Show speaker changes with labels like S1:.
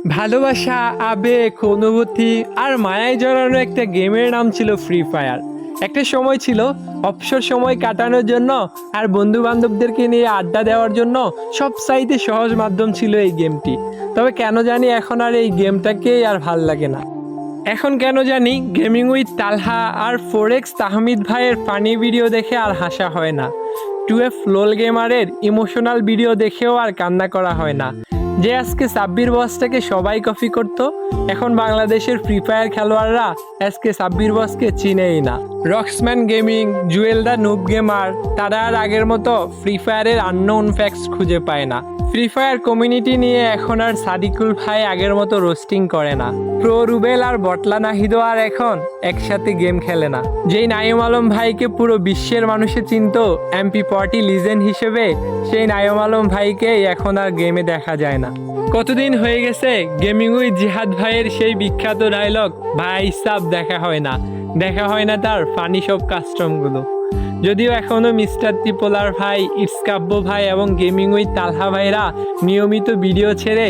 S1: ভালোবাসা, আবেগ, অনুভূতি আর মায়ায় জড়ানো একটা গেমের নাম ছিল ফ্রি ফায়ার। একটা সময় ছিল অবসর সময় কাটানোর জন্য আর বন্ধু বান্ধবদেরকে নিয়ে আড্ডা দেওয়ার জন্য সবচাইতে সহজ মাধ্যম ছিল এই গেমটি। তবে কেন জানি এখন আর এই গেমটাকেই আর ভাল লাগে না। এখন কেন জানি গেমিং উইথ তালহা আর ফোরেক্স তাহমিদ ভাইয়ের ফানি ভিডিও দেখে আর হাসা হয় না। টুয়েফ লোল গেমারের ইমোশনাল ভিডিও দেখেও আর কান্না করা হয় না। যে আজকে সাব্বির বসটাকে সবাই কপি করতো, এখন বাংলাদেশের ফ্রি ফায়ার খেলোয়াড়রা আজকে সাব্বির বসকে চিনেই না। রক্সম্যান gaming, Jewel the noob gamer, তারা আর আগের মতো ফ্রি ফায়ারের আননোন ফ্যাক্টস খুঁজে পায় না। ফ্রি ফায়ার কমিউনিটি নিয়ে এখন আর সাদিকুল ভাই আগের মতো রোস্টিং করে না। প্রো রুবেল আর বটলা নাহিদও আর এখন একসাথে গেম খেলে না। যেই নাইম আলম ভাইকে পুরো বিশ্বের মানুষে চিনত MP40 লিজেন্ড হিসেবে, সেই নাইম আলম ভাইকে এখন আর গেমে দেখা যায় না। কতদিন হয়ে গেছে গেমিং উইথ জিহাদ ভাইয়ের সেই বিখ্যাত ডায়লগ ভাই সাব দেখা হয় না, দেখা হয় না তার ফানি সব কাস্টমগুলো। যদিও এখনও মিস্টার ত্রিপোলার ভাই, ইটস কাব্য ভাই এবং গেমিং উইথ তালহা ভাইরা নিয়মিত ভিডিও ছেড়ে